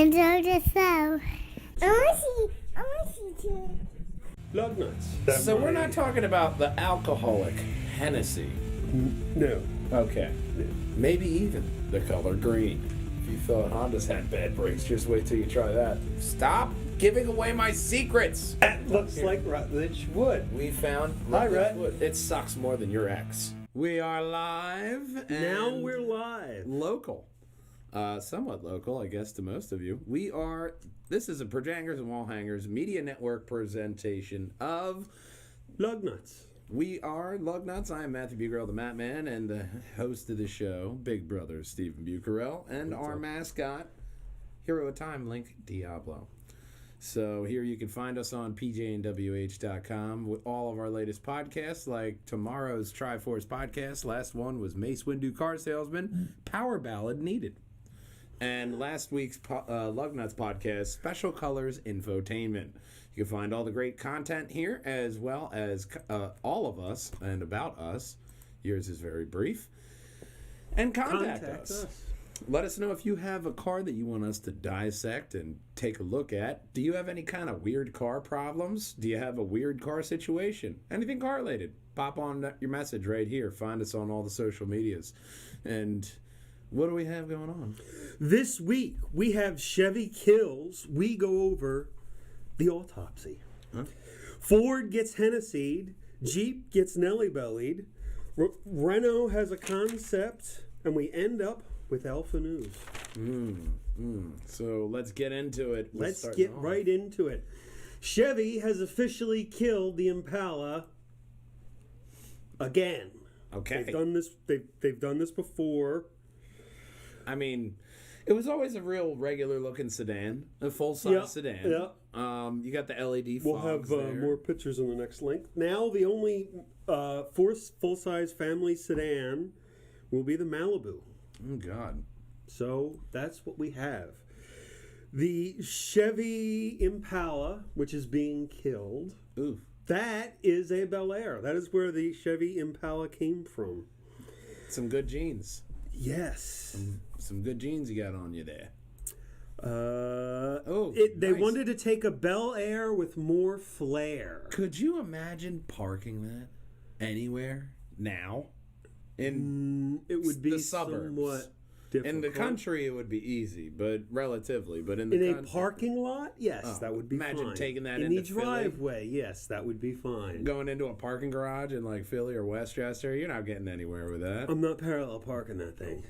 enjoy the show. I want to see too. Lugnutz. So we're not talking about the alcoholic Hennessy. No. Okay. Maybe even the color green. If you thought Hondas had bad brakes, just wait till you try that. Stop giving away my secrets. That looks like Rutledge wood. We found Hi, Rutledge Rhett. wood. It sucks more than your ex. We are live. And Now we're live. local. Somewhat local, I guess, to most of you. This is a Projangers and Wall Hangers Media Network presentation of Lugnutz. We Are Lugnutz. I am Matthew Bucarell, the Mat Man, and the host of the show, Big Brother Stephen Bucarell, and our mascot, Hero of Time Link Diablo. So here you can find us on pjnwh.com with all of our latest podcasts, like tomorrow's Triforce podcast. Last one was Mace Windu Car Salesman, Power Ballad Needed. And last week's Lugnutz podcast, Special Colors Infotainment. You can find all the great content here, as well as all of us and about us. Yours is very brief. And contact us. Let us know if you have a car that you want us to dissect and take a look at. Do you have any kind of weird car problems? Do you have a weird car situation? Anything car related? Pop on your message right here. Find us on all the social medias. And what do we have going on? This week, we have Chevy Kills. We go over the autopsy. Huh? Ford gets Hennessy'd. Jeep gets Nelly-bellied. Renault has a concept. And we end up with Alpha News. So let's get into it. Let's get right into it. Chevy has officially killed the Impala again. Okay. They've done this. They've done this before. I mean, it was always a real regular-looking sedan, a full-size sedan. Yeah. You got the LED fogs We'll have more pictures on the next link. Now the only full-size family sedan will be the Malibu. Oh, God. So that's what we have. The Chevy Impala, which is being killed, Oof. that is a Bel Air. That is where the Chevy Impala came from. Some good jeans. Yes. Some good jeans you got on you there. They nice. wanted to take a Bel Air with more flair. Could you imagine parking that anywhere now? In It would be the suburbs. somewhat difficult. In the country, it would be easy, but relatively. But in the In a country, parking lot, yes, that would be imagine fine. taking that in into the Philly. driveway, yes, that would be fine. Going into a parking garage in like Philly or Westchester, you're not getting anywhere with that. I'm not parallel parking that thing.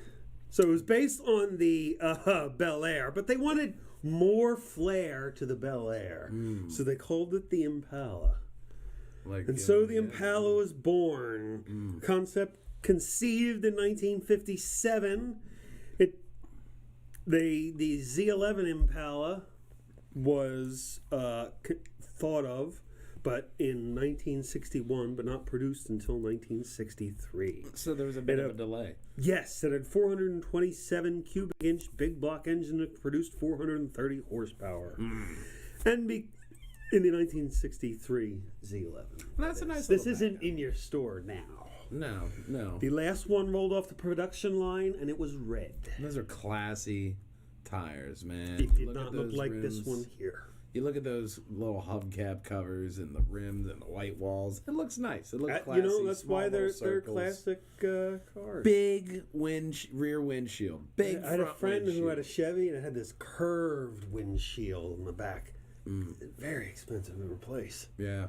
So it was based on the Bel Air, but they wanted more flair to the Bel Air, so they called it the Impala. And so the Impala was born. Concept conceived in 1957. The Z11 Impala was thought of, but in 1961, but not produced until 1963. So there was a bit of a delay. Yes, it had 427 cubic inch big block engine that produced 430 horsepower. And in the 1963 Z11. That's a nice. This little isn't background. in your store now. No. The last one rolled off the production line, and it was red. Those are classy tires, man. It You did not at look those like rims. this one here. You look at those little hubcap covers and the rims and the white walls. It looks nice. It looks classy. That's why small they're little circles. classic cars. Big rear windshield. Big I had a front friend windshield. who had a Chevy and it had this curved windshield in the back. Very expensive to replace. Yeah.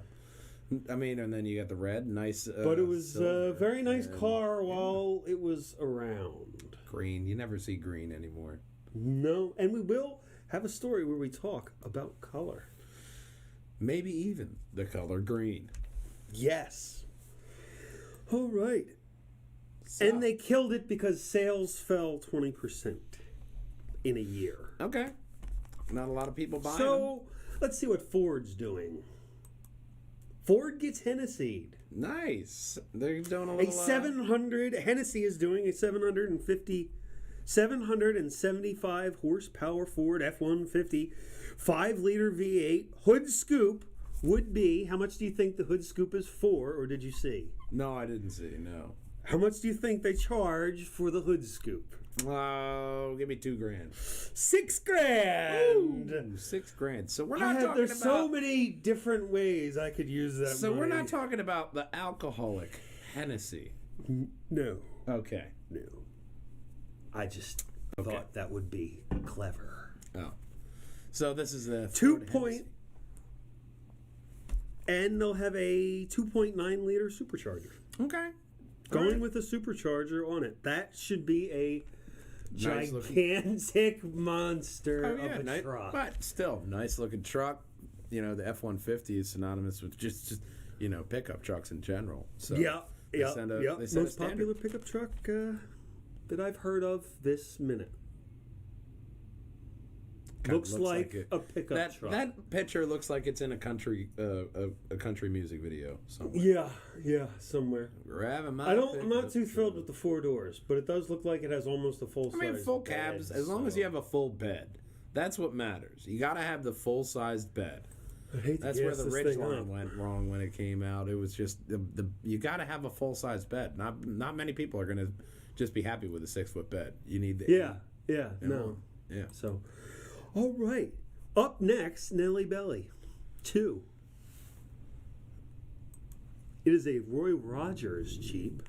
I mean, and then you got the red, nice. But it was a silver very nice and car while it was around. green. You never see green anymore. No, and we will have a story where we talk about color. Maybe even the color green. Yes. All right. So, And they killed it because sales fell 20% in a year. okay. Not a lot of people buying them. So let's see what Ford's doing. Ford gets Hennessy. Nice. They're doing a little. A 700, Hennessy is doing a 775 horsepower Ford F-150 5-liter V8 hood scoop would be, how much do you think the hood scoop is for, or did you see? No, I didn't see. No. How much do you think they charge for the hood scoop? Oh, give me $2,000. $6,000. Ooh, $6,000. So we're not talking There's about. so many different ways I could use that. So we're money. not talking about the alcoholic Hennessy. No, Okay. no. I just thought that would be clever. Oh. So this is the 2 and they'll have a 2.9 liter supercharger. Okay. Going with a supercharger on it. That should be a Nice gigantic monster of a truck. But still, nice looking truck. You know, the F-150 is synonymous with just pickup trucks in general. So Yeah. they send a Most standard. popular pickup truck that I've heard of this minute. Kinda Looks like it. a pickup truck. That picture looks like it's in a country music video somewhere. Yeah, somewhere. Grabbing my I'm pickup not too truck. thrilled with the 4 doors, but it does look like it has almost a full size. I mean, full cabs, as long as you have a full bed. That's what matters. You got to have the full-sized bed. I hate to That's where gas the this ridge thing line up. went wrong when it came out. It was just you got to have a full-sized bed. Not many people are going to just be happy with a 6-foot bed. You need the Yeah, no. yeah. So, all right. Up next, Nelly Belly 2. It is a Roy Rogers Jeep.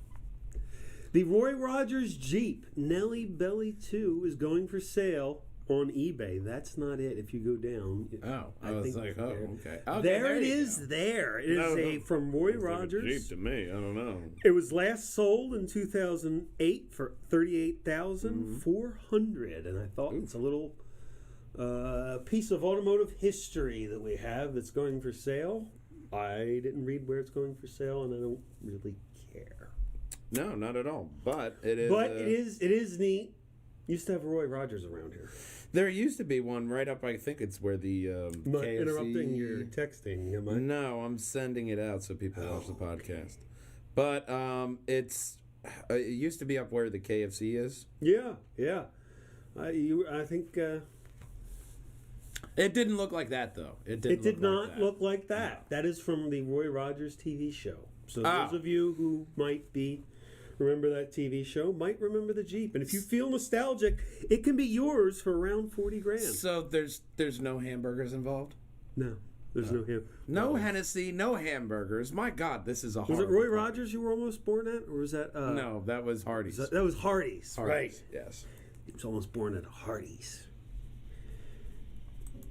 The Roy Rogers Jeep Nelly Belly 2 is going for sale on eBay. That's not it. If you go down, I was like, okay. There it is. There it is from Roy Rogers. Jeep to me. I don't know. It was last sold in 2008 for $38,400, and I thought it's a little piece of automotive history that we have that's going for sale. I didn't read where it's going for sale, and I don't really care. No, not at all. But it is. But it is neat. Used to have Roy Rogers around here. There used to be one right up. I think it's where the I'm not KFC... interrupting your texting, am I? No, I'm sending it out so people watch the podcast. But it used to be up where the KFC is. Yeah. I think It didn't look like that though. It did not look like that. That is from the Roy Rogers TV show. So those of you who might remember that TV show might remember the Jeep. And if you feel nostalgic, it can be yours for around $40,000. So there's no hamburgers involved? No, there's no ham. No Hennessy, no hamburgers. My God, this is a Was horrible it Roy party. Rogers you were almost born at? Or was that... No, that was Hardee's. That was Hardee's, right. Hardee's, yes. He was almost born at Hardee's.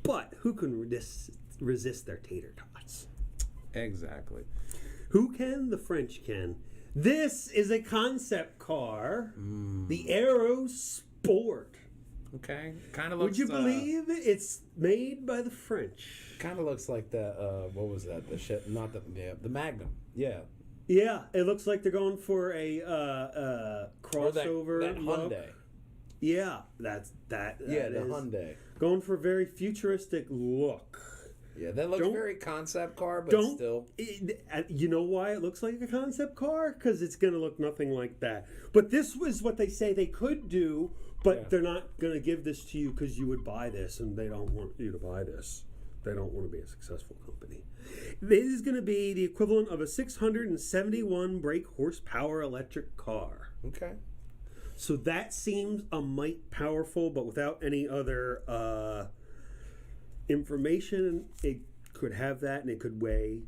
But who can resist their tater tots? Exactly. Who can? The French can. This is a concept car, the Aero Sport. Okay, kind of looks. Would you believe it's made by the French? Kind of looks like the what was that? The shit, not the Magnum. Yeah. Yeah, it looks like they're going for a crossover. Or that look. Hyundai. Yeah, that Yeah, the is. Hyundai. Going for a very futuristic look. Yeah, that looks very concept car, but still. You know why it looks like a concept car? Because it's going to look nothing like that. But this was what they say they could do, but they're not going to give this to you because you would buy this, and they don't want you to buy this. They don't want to be a successful company. This is going to be the equivalent of a 671 brake horsepower electric car. Okay. So that seems a mite powerful, but without any other information, it could have that, and it could weigh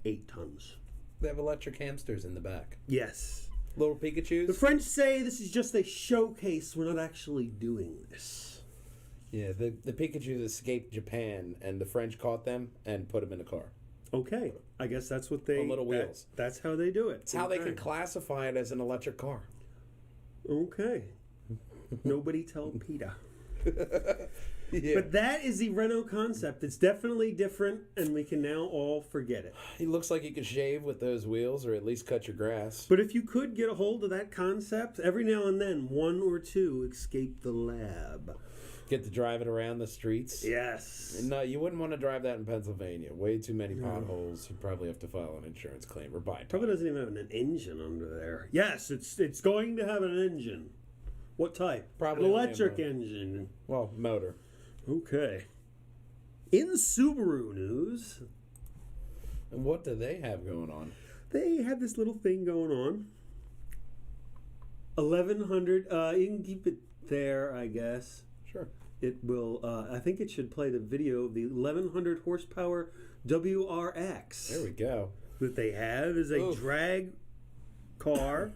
8 tons. They have electric hamsters in the back. Yes. Little Pikachus. The French say this is just a showcase. We're not actually doing this. Yeah, the Pikachus escaped Japan, and the French caught them and put them in a car. Okay. I guess that's what they... On little wheels. That's how they do it. It's how they can classify it as an electric car. Okay. Nobody tell PETA. Yeah. But that is the Renault concept. It's definitely different, and we can now all forget it. He looks like you could shave with those wheels, or at least cut your grass. But if you could get a hold of that concept, every now and then, 1 or 2 escape the lab. Get to drive it around the streets. Yes. No, you wouldn't want to drive that in Pennsylvania. Way too many potholes. You'd probably have to file an insurance claim or buy it. Probably doesn't even have an engine under there. Yes, it's going to have an engine. What type? Probably an only a electric motor. engine. Well, motor. Okay. In Subaru news, And what do they have going on? they had this little thing going on. 1100. You can keep it there, I guess. Sure. It will. I think it should play the video of the 1100 horsepower WRX. There we go. That they have is a drag car.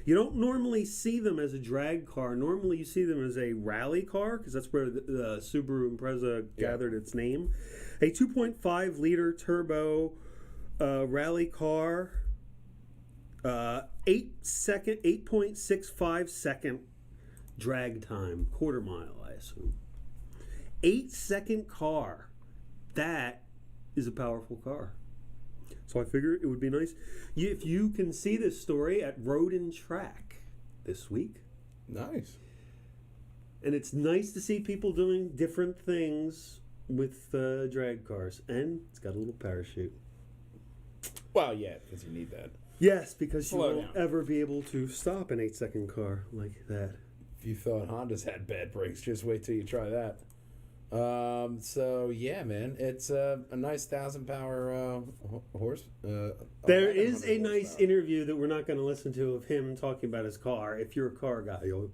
You don't normally see them as a drag car. Normally you see them as a rally car because that's where the Subaru Impreza gathered its name. A 2.5 liter turbo rally car. 8.65 second drag time, quarter mile, I assume. 8-second car. That is a powerful car. So I figured it would be nice if you can see this story at Road and Track this week. Nice. And it's nice to see people doing different things with drag cars. And it's got a little parachute. Well, yeah, because you need that. Yes, because you Slow won't down. ever be able to stop an 8-second car like that. If you thought Hondas had bad brakes, just wait till you try that. So yeah, man, it's a nice 1,000 power horse. There is a 1100 nice horsepower. interview that we're not going to listen to of him talking about his car. If you're a car guy, you'll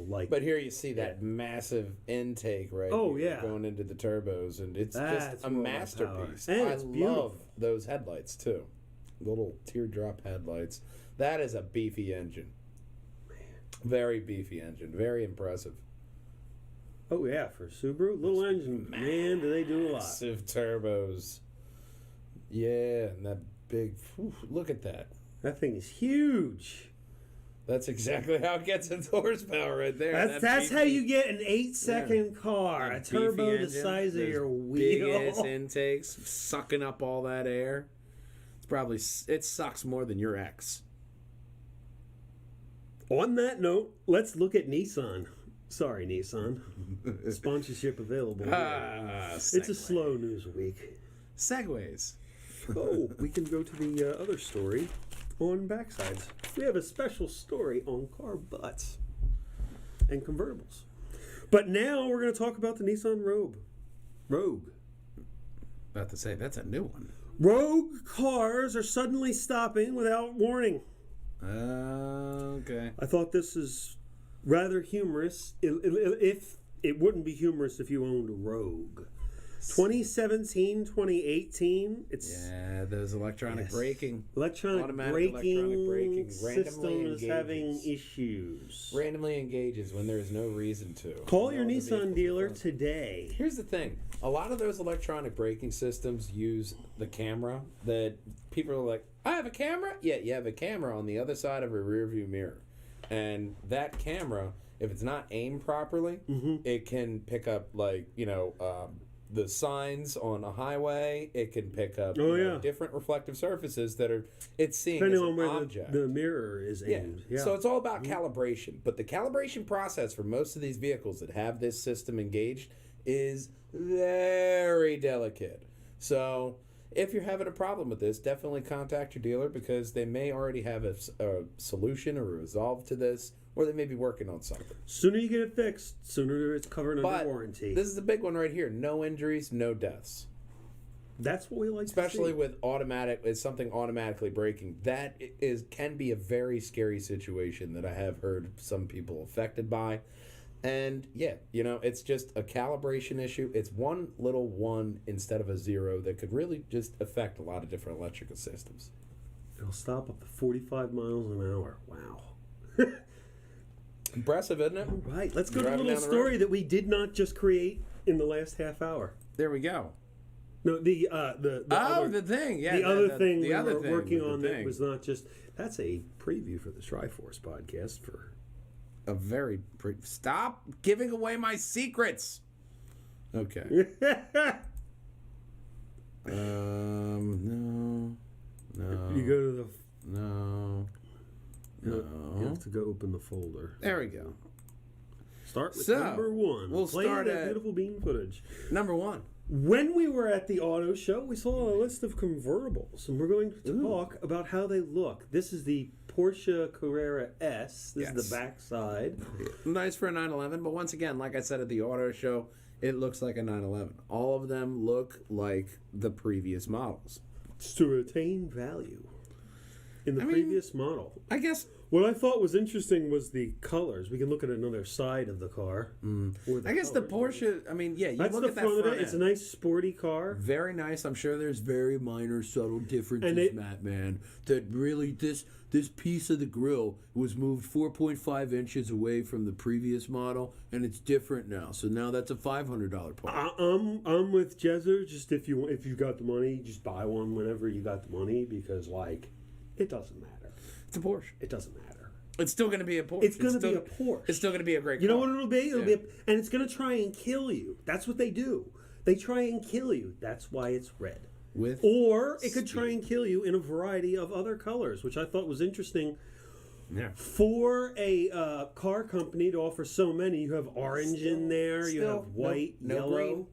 like. But here you see that massive intake, right? Oh, here, yeah. going into the turbos, and it's That's just a more about masterpiece. power. And I it's love beautiful. those headlights too, little teardrop headlights. That is a beefy engine. Very beefy engine. Very impressive. Oh yeah, for Subaru, little engine, man, do they do a lot. Massive turbos. Yeah, and that big. Look at that. That thing is huge. That's exactly how it gets its horsepower right there. That's how you get an 8-second car, a That turbo beefy the engine, size of those your big wheel. ass intakes, sucking up all that air. It sucks more than your X. On that note, let's look at Nissan. Sorry, Nissan. Sponsorship available. It's a slow news week. Segways. Oh, we can go to the other story on backsides. We have a special story on car butts and convertibles. But now we're going to talk about the Nissan Rogue. About to say, that's a new one. Rogue cars are suddenly stopping without warning. Okay. I thought this is rather humorous. If it wouldn't be humorous if you owned a Rogue. 2017, 2018. Yeah, those electronic braking. Automatic braking system is having issues. Randomly engages when there is no reason to. Call your Nissan dealer today. Here's the thing. A lot of those electronic braking systems use the camera that people are like, I have a camera? Yeah, you have a camera on the other side of a rear view mirror. And that camera, if it's not aimed properly, it can pick up the signs on a highway. It can pick up different reflective surfaces that are seeing Depending as on an where object. the mirror is aimed. Yeah. So it's all about calibration. But the calibration process for most of these vehicles that have this system engaged is very delicate. So if you're having a problem with this, definitely contact your dealer because they may already have a solution or a resolve to this, or they may be working on something. Sooner you get it fixed, sooner it's covered under warranty. This is the big one right here. No injuries, no deaths. That's what we like Especially to see. with something automatically braking. That can be a very scary situation that I have heard some people affected by. And yeah, it's just a calibration issue. It's one little one instead of a zero that could really just affect a lot of different electrical systems. It'll stop up to 45 miles an hour. Wow. Impressive, isn't it? All right, let's go to a Driving little down the story road. that we did not just create in the last half hour. There we go. No, the other, the thing, yeah. the other thing the we other were thing working with on the that thing. was not just. That's a preview for the Triforce podcast for. A very stop giving away my secrets. Okay. No. You go to the. No. You have to go open the folder. There we go. Start with So, number one. we'll Play start that at- beautiful bean footage. Number one. When we were at the auto show, we saw a list of convertibles, and we're going to talk about how they look. This is the Porsche Carrera S. This is the backside. Nice for a 911, but once again, like I said at the auto show, it looks like a 911. All of them look like the previous models. It's to retain value in the previous model. I guess What I thought was interesting was the colors. We can look at another side of the car. I guess the Porsche, I mean, yeah, you That's look the at that front of front it. It's a end. nice sporty car. Very nice. I'm sure there's very minor, subtle differences, And Matt, man. That really, this piece of the grille was moved 4.5 inches away from the previous model, and it's different now. So now that's a $500 part. I'm with Jezzer. Just if you got the money, just buy one whenever you got the money, because like it doesn't matter. It's a Porsche. It doesn't matter. It's still going to be a Porsche. It's going to be a Porsche. It's still going to be a great car. You know what it'll be? It'll be, and it's going to try and kill you. That's what they do. They try and kill you. That's why it's red. Or it could try and kill you in a variety of other colors, which I thought was interesting. Yeah. For a car company to offer so many, you have orange in there, you have white, no yellow. green.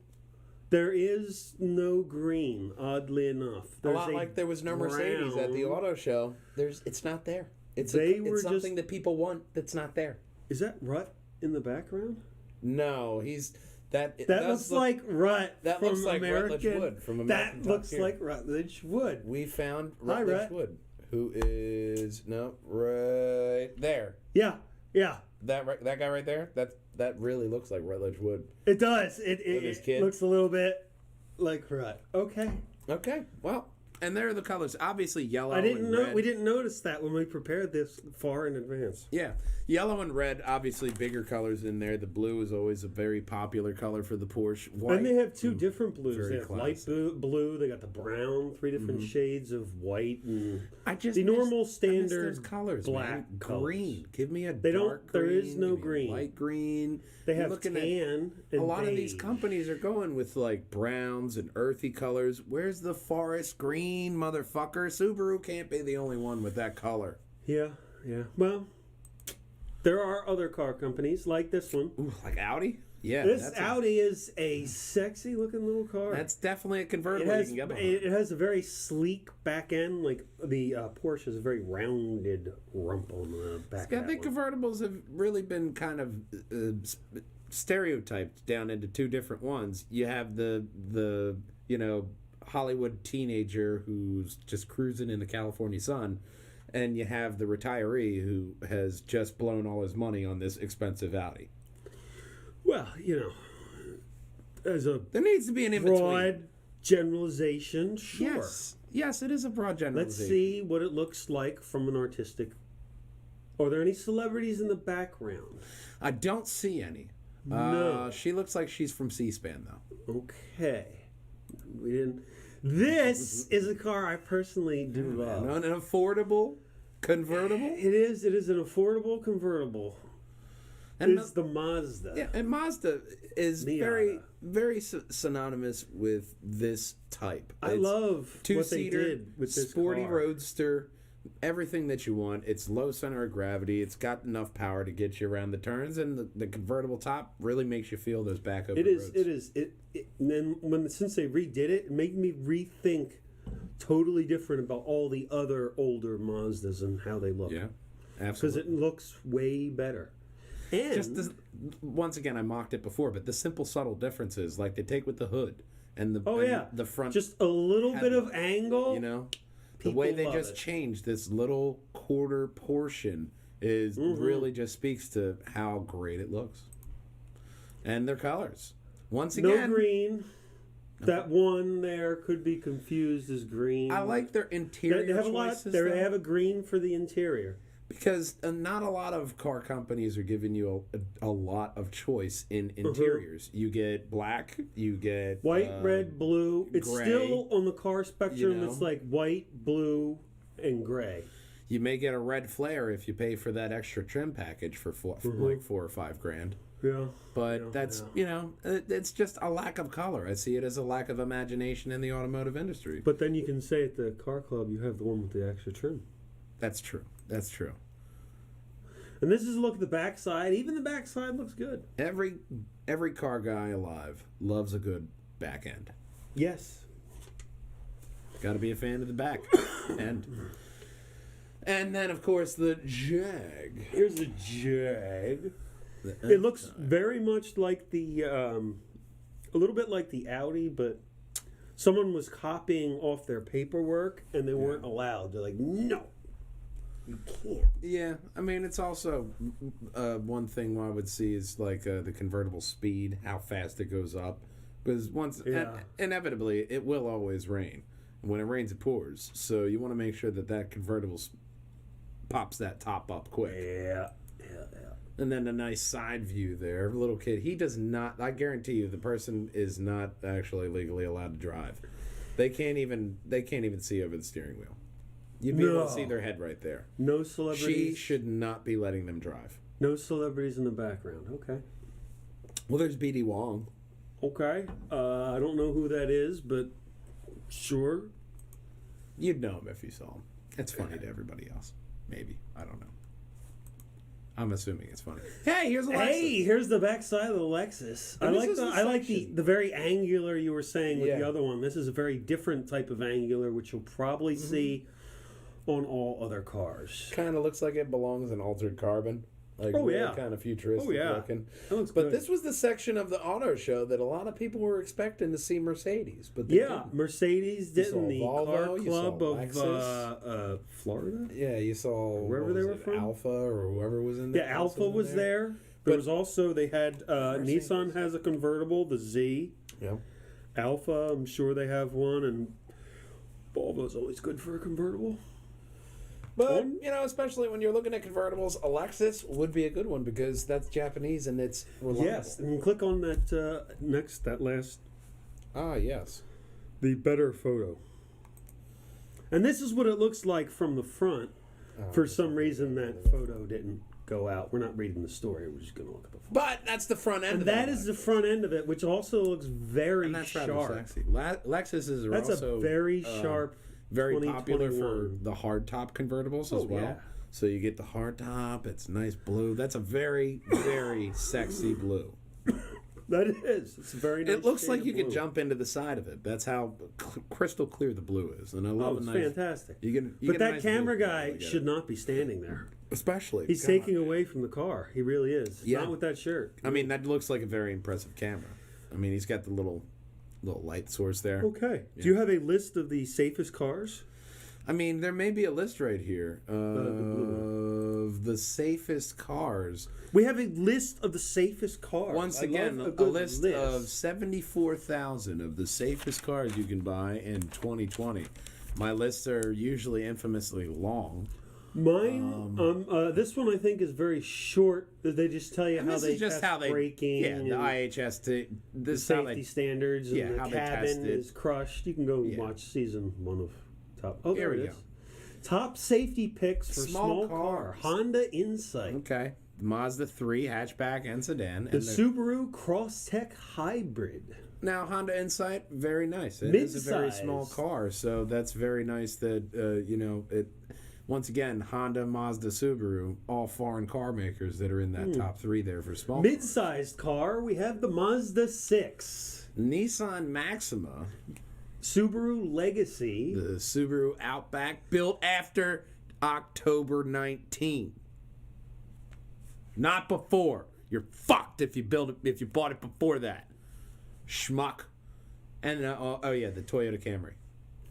There is no green, oddly enough. A lot like there was no Mercedes at the auto show. It's not there. It's something that people want that's not there. Is that Rut in the background? No, that looks like Rut. That from looks like American, Rutledge Wood from American That looks Top Gear. like Rutledge Wood. We found Hi, Rutledge Rut. Wood, who is right there. Yeah. That guy right there. That really looks like Rutledge Wood. It does. his It kid. looks a little bit like Rut. Okay. Well, and there are the colors. Obviously, yellow. I didn't and know. red. We didn't notice that when we prepared this far in advance. Yeah, yellow and red. Obviously, bigger colors in there. The blue is always a very popular color for the Porsche. White, And they have two different blues. very They have light classic. blue. They got the brown. 3 different shades of white and the normal those standard colors, black man. colors. Green. Give me a They don't- dark there green. is no give me a green. Light green. They You're have looking tan at and a lot of these beige. companies are going with like browns and earthy colors. Where's the forest green, motherfucker? Subaru can't be the only one with that color. Yeah. Well, there are other car companies like this one. Ooh, like Audi? Yeah. This Audi is a sexy looking little car. That's definitely a It convertible has, you can get behind. it has a very sleek back end. Like the Porsche has a very rounded rump on the back. I of think that one. convertibles have really been kind of stereotyped down into two different ones. You have the Hollywood teenager who's just cruising in the California sun, and you have the retiree who has just blown all his money on this expensive Audi. Well, as a There needs to be an in-between. broad generalization, sure. Yes, it is a broad Let's generalization. see what it looks like from an artistic. Are there any celebrities in the background? I don't see any. No. She looks like she's from C-SPAN, though. Okay. We didn't. This is a car I personally do love. An affordable convertible. It is an affordable convertible. And It's the Mazda. Yeah, and Mazda is Miata. very synonymous with this type. I It's love what they two-seater, did with this sporty car. roadster, everything that you want. It's low center of gravity. It's got enough power to get you around the turns, and the convertible top really makes you feel those back open roads. It is. And then since they redid it made me rethink totally different about all the other older Mazdas and how they look. Yeah, Because absolutely. it looks way better. And Once again, I mocked it before, but the simple, subtle differences, like they take with the hood and the the front, just a little bit of headlight, angle. The way People they love just it. changed this little quarter portion is really just speaks to how great it looks. And their colors. Once No again, green. That one there could be confused as green. I like their interior They have a choices. lot. though, They have a green for the interior. because not a lot of car companies are giving you a lot of choice in interiors. You get black, you get White, red, blue. It's gray, still on the car spectrum. you know. It's like white, blue, and gray. You may get a red flare if you pay for that extra trim package for like $4 or $5 grand. Yeah. But that's, it's just a lack of color. I see it as a lack of imagination in the automotive industry. But then you can say at the car club you have the one with the extra trim. That's true. That's true. And this is a look at the backside. Even the backside looks good. Every car guy alive loves a good back end. Yes. Got to be a fan of the back end. And then, of course, the Jag. Here's the Jag. It looks very much like the, a little bit like the Audi, but someone was copying off their paperwork and they weren't allowed. They're like, no. You can't. Yeah, I mean, it's also one thing I would see is like the convertible speed, how fast it goes up. Because inevitably, it will always rain. And when it rains, it pours. So you want to make sure that convertible pops that top up quick. Yeah. And then a nice side view there. Little kid, he does not, I guarantee you, the person is not actually legally allowed to drive. They can't even see over the steering wheel. You'd be able to see their head right there. No celebrities. She should not be letting them drive. No celebrities in the background. Okay. Well, there's B.D. Wong. Okay. I don't know who that is, but sure. You'd know him if you saw him. It's funny to everybody else. Maybe. I don't know. I'm assuming it's funny. Hey, here's a Lexus. Hey, here's the backside of the Lexus. I like the very angular you were saying with the other one. This is a very different type of angular, which you'll probably see on all other cars. Kind of looks like it belongs in altered carbon. Like kind of futuristic looking. That looks but good. This was the section of the auto show that a lot of people were expecting to see Mercedes. But Mercedes didn't. The Volvo, car club of Florida. Yeah, you saw wherever they were from. Alpha or whoever was in there. Yeah, Alpha was there. There was also they had Nissan has a convertible, the Z. Yeah. Alpha, I'm sure they have one, and Volvo's always good for a convertible. But, especially when you're looking at convertibles, a Lexus would be a good one because that's Japanese and it's reliable. Yes, and click on that last. Ah, yes. The better photo. And this is what it looks like from the front. For some reason, that photo didn't go out. We're not reading the story. We're just going to look at the front. But that's the front end of it. That is the front end of it, which also looks very and that's sharp. Rather sexy. Lexuses are that's also... a very sharp... Very popular for the hardtop convertibles as well. Yeah. So you get the hardtop. It's nice blue. That's a very, very sexy blue. That is. It's a very nice. It looks like you blue. could jump into the side of it. That's how crystal clear the blue is. And I love it's nice, fantastic. But that camera guy should not be standing there. Especially. He's taking away from the car. He really is. Yeah. Not with that shirt. I mean, that looks like a very impressive camera. I mean, he's got the little light source there. Okay. Yeah. Do you have a list of the safest cars? I mean, there may be a list right here of the safest cars. We have a list of the safest cars. Once again, a list of 74,000 of the safest cars you can buy in 2020. My lists are usually infamously long. Mine, this one I think is very short. They just tell you how they test braking. Yeah, the IHS, the safety standards, and how the they test cabin it. is crushed. You can go watch season 1 of Top. Oh, there it we is. go. Top safety picks for small car. Honda Insight. Okay. The Mazda 3 hatchback and sedan. The Subaru Crosstech Hybrid. Now, Honda Insight, very nice. It is a very small car, so that's very nice that, it... Once again, Honda, Mazda, Subaru, all foreign car makers that are in that top 3 there for small mid-sized car, we have the Mazda 6. Nissan Maxima. Subaru Legacy. The Subaru Outback, built after October 19. Not before. You're fucked if you bought it before that. Schmuck. And, the Toyota Camry.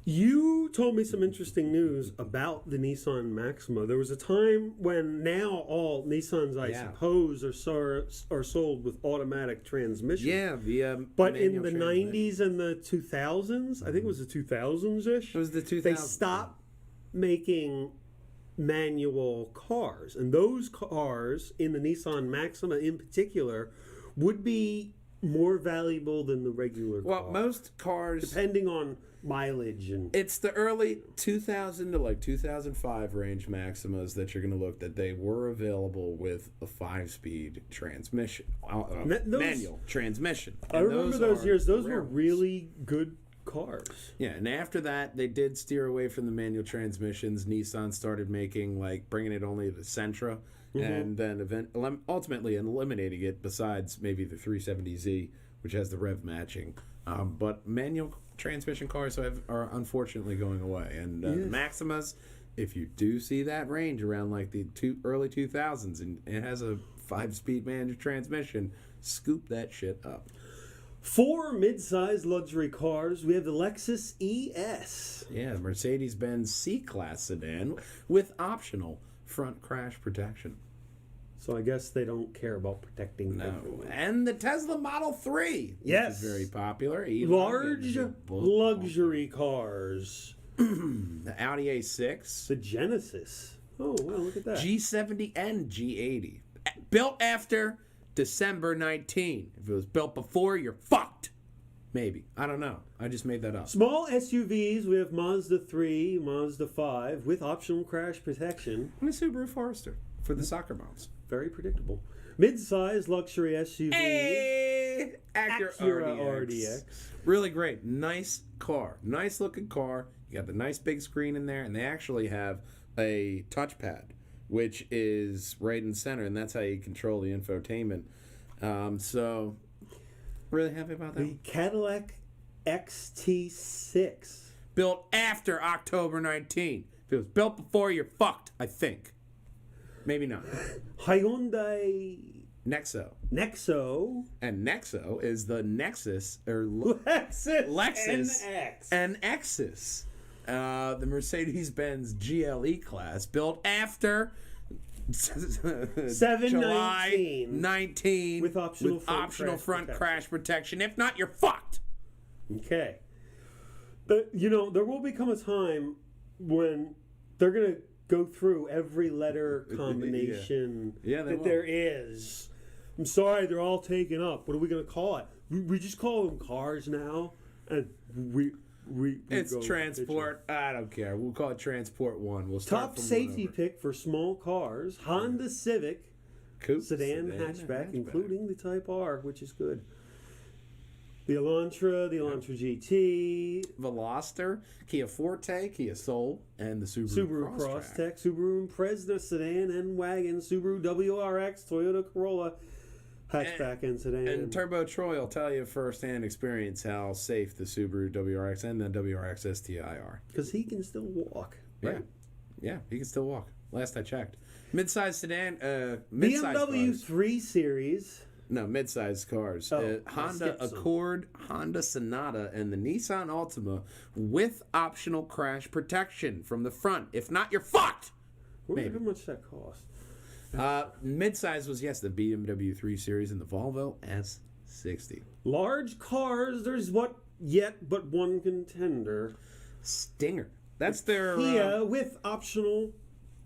You told me some interesting news about the Nissan Maxima. There was a time when now all Nissans, I suppose, are sold with automatic transmission. Yeah, but in the 90s and the 2000s, I think it was the 2000s-ish. It was the 2000s. They stopped making manual cars. And those cars, in the Nissan Maxima in particular, would be more valuable than the regular car. Well, most cars... Depending on mileage and... It's the early 2000 to 2005 range Maximas that you're going to look that they were available with a 5-speed transmission, manual transmission. I remember those years. Those were really good cars. Yeah, and after that, they did steer away from the manual transmissions. Nissan started making, bringing it only to the Sentra, and then ultimately eliminating it besides maybe the 370Z, which has the rev matching. But manual transmission cars are unfortunately going away. And Maximas, if you do see that range around the early 2000s and it has a 5-speed manual transmission, scoop that shit up. 4 mid-size luxury cars. We have the Lexus ES. Yeah, Mercedes-Benz C-Class sedan with optional front crash protection. So I guess they don't care about protecting No. everyone. And the Tesla Model 3. Yes. Which is very popular. Large luxury cars. The Audi A6. The Genesis. Oh, wow, look at that. G70 and G80. Built after December 19. If it was built before, you're fucked. Maybe. I don't know. I just made that up. Small SUVs, we have Mazda 3, Mazda 5 with optional crash protection. And a Subaru Forester for the soccer moms. Very predictable. Mid-size luxury SUV. Hey! Acura RDX. RDX. Really great. Nice car. Nice looking car. You got the nice big screen in there, and they actually have a touchpad, which is right in the center, and that's how you control the infotainment. So, really happy about that. The Cadillac XT6. Built after October 19. If it was built before, you're fucked, I think. Maybe not. Hyundai Nexo. And Nexo is the Nexus, or Lexus NXus. The Mercedes-Benz GLE class, built after July 19 with optional front crash protection. If not, you're fucked. Okay. But, there will become a time when they're going to go through every letter combination that there is. I'm sorry, they're all taken up. What are we going to call it? We just call them cars now, and it's transport. I don't care. We'll call it Transport 1. We'll start top from safety pick for small cars: Honda Civic, Coupe, sedan hatchback, including the Type R, which is good. The Elantra, the Elantra GT, Veloster, Kia Forte, Kia Soul, and the Subaru Crosstrek, Subaru Impreza sedan and wagon, Subaru WRX, Toyota Corolla hatchback and sedan. And Turbo Troy will tell you firsthand experience how safe the Subaru WRX and the WRX STI are. Because he can still walk. Right? Yeah, he can still walk. Last I checked. Mid-size sedan, BMW cars. 3 Series. No, mid-sized cars. Honda Accord, Honda Sonata, and the Nissan Altima with optional crash protection from the front. If not, you're fucked! How much that cost? Mid-size was, yes, the BMW 3 Series and the Volvo S60. Large cars, there's but one contender. Stinger. That's their... Kia with optional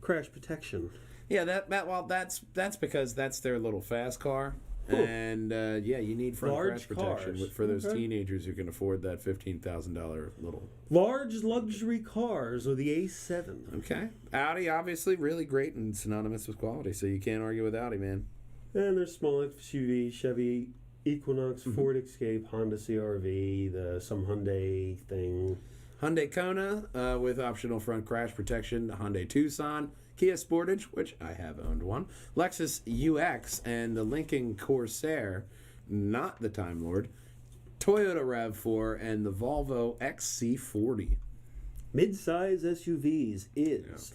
crash protection. Yeah, that's because that's their little fast car. Cool. And you need front crash protection for those teenagers who can afford that $15,000 little. Large luxury cars, or the A7. Okay. Audi, obviously, really great and synonymous with quality, so you can't argue with Audi, man. And there's small SUV, Chevy Equinox, Ford Escape, Honda CR-V, some Hyundai thing. Hyundai Kona with optional front crash protection, Hyundai Tucson, Kia Sportage, which I have owned one, Lexus UX, and the Lincoln Corsair, not the Time Lord, Toyota RAV4, and the Volvo XC40. Mid-size SUVs is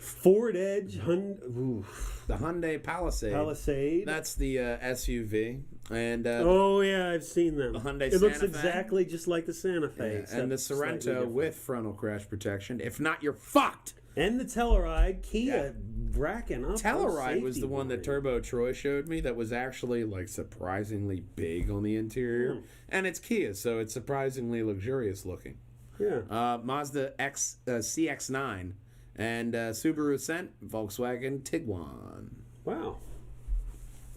Ford Edge, the Hyundai Palisade. That's the SUV. And I've seen them. The Hyundai It looks Santa Fe. exactly just like the Santa Fe. And the Sorento with frontal crash protection. If not, you're fucked. And the Telluride, Kia racking up. Telluride was the one that Turbo Troy showed me that was actually surprisingly big on the interior. And it's Kia, so it's surprisingly luxurious looking. Yeah. Mazda CX-9 and Subaru Ascent, Volkswagen Tiguan. Wow.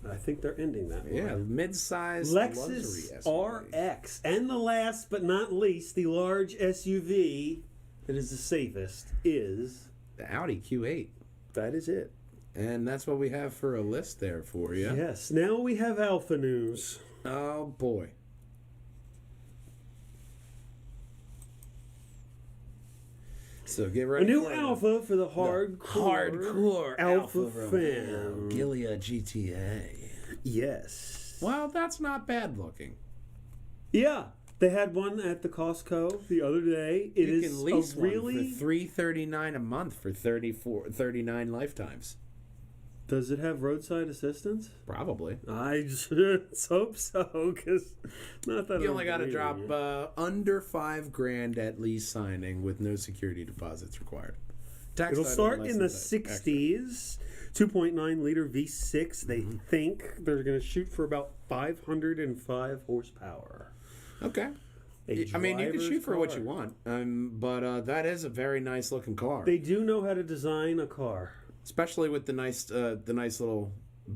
I think they're ending that. Yeah, mid-size Lexus RX. And the last but not least, the large SUV that is the safest is the Audi Q8. That is it. And that's what we have for a list there for you. Yes. Now we have Alpha news. Oh, boy. So get ready. A new Alpha for the hardcore Alpha fan. Gilead GTA. Yes. Well, that's not bad looking. Yeah. They had one at the Costco the other day. You can lease one for $339 a month for 39 lifetimes. Does it have roadside assistance? Probably. I just hope so, because not that You I'm only got to believing drop you. under $5,000 at lease signing with no security deposits required. Tax It'll title start less in than the extra. 60s. 2.9 liter V6. They think they're going to shoot for about 505 horsepower. Okay. I mean, you can shoot for what you want, but that is a very nice looking car, They do know how to design a car. especially with the nice little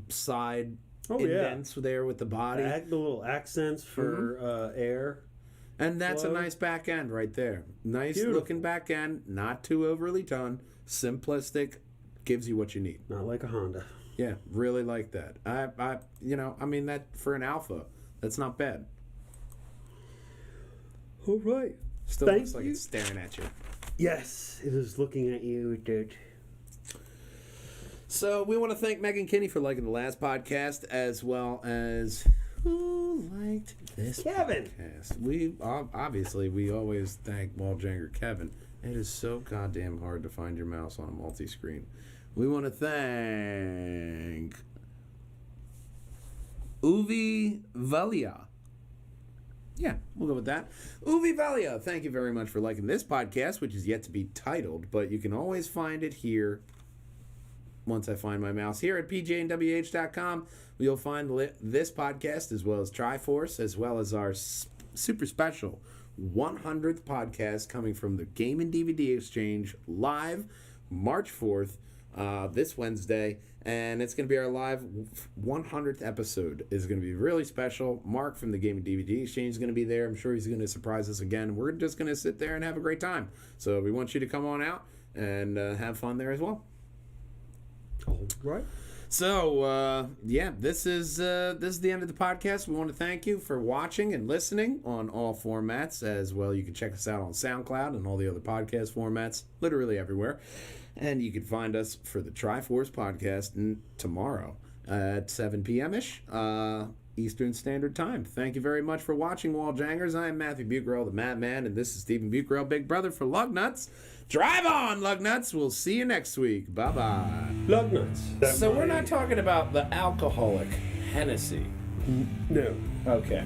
side indents there with the body, The little accents for air. and that's a flow. nice back end right there. Nice Beautiful. looking back end, not too overly done, simplistic, gives you what you need. Not like a Honda. Yeah, really like that. I mean that for an Alpha, that's not bad. All right. Still Thank looks like you. it's staring at you. Yes, it is looking at you, dude. So we want to thank Megan Kinney for liking the last podcast, as well as who liked this Kevin. podcast. We obviously we always thank Walljanger Kevin. It is so goddamn hard to find your mouse on a multi-screen. We want to thank Uvi Valia. Yeah, we'll go with that. Uvi Valia, thank you very much for liking this podcast, which is yet to be titled, but you can always find it here once I find my mouse. Here at pjnwh.com, you'll find this podcast as well as Triforce, as well as our super special 100th podcast coming from the Game and DVD Exchange live March 4th, this Wednesday. And it's going to be our live 100th episode. It's going to be really special. Mark from the Game and DVD Exchange is going to be there. I'm sure he's going to surprise us again. We're just going to sit there and have a great time. So we want you to come on out and have fun there as well. All right. So, this is the end of the podcast. We want to thank you for watching and listening on all formats as well. You can check us out on SoundCloud and all the other podcast formats, literally everywhere. And you can find us for the Triforce podcast tomorrow at 7 p.m.-ish Eastern Standard Time. Thank you very much for watching, Walljangers. I am Matthew Bucarell, the Madman, and this is Stephen Bucarell, Big Brother for Lugnutz. Drive on, Lugnutz. We'll see you next week. Bye-bye. Lugnutz. So we're not talking about the alcoholic Hennessy. No. Okay.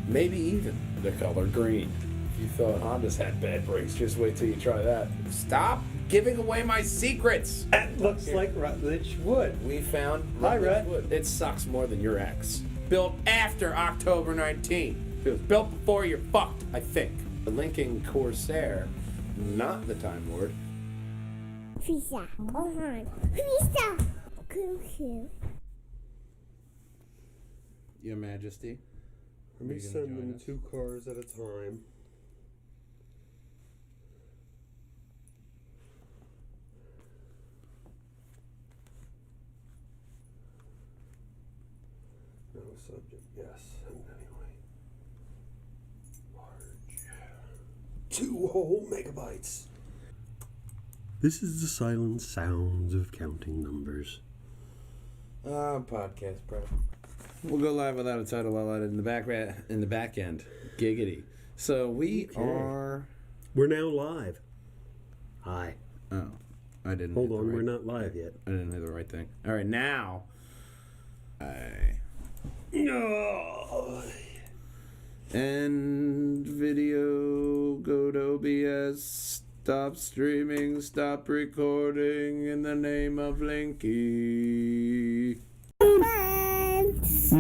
Maybe even the color green. If you thought Hondas had bad brakes, just wait till you try that. Stop giving away my secrets. That looks like Rutledge wood. We found Hi, Rutledge Rhett. wood. It sucks more than your ex. Built after October 19. It was built before you're fucked, I think. The Lincoln Corsair, not the Time Lord. Visa. Oh, Visa. Cuckoo. Your Majesty. Let me Are you gonna send join them us? 2 cars at a time. No subject, yes. And anyway. Large. 2 whole megabytes. This is the silent sounds of counting numbers. Podcast, bro. We'll go live without a title. I'll add it in the back end. Giggity. So we are. We're now live. Hi. Oh, I didn't. Hold hit the on, right- we're not live yet. I didn't do the right thing. All right, now. No. End video. Go to OBS. Stop streaming. Stop recording in the name of Linky. Thanks.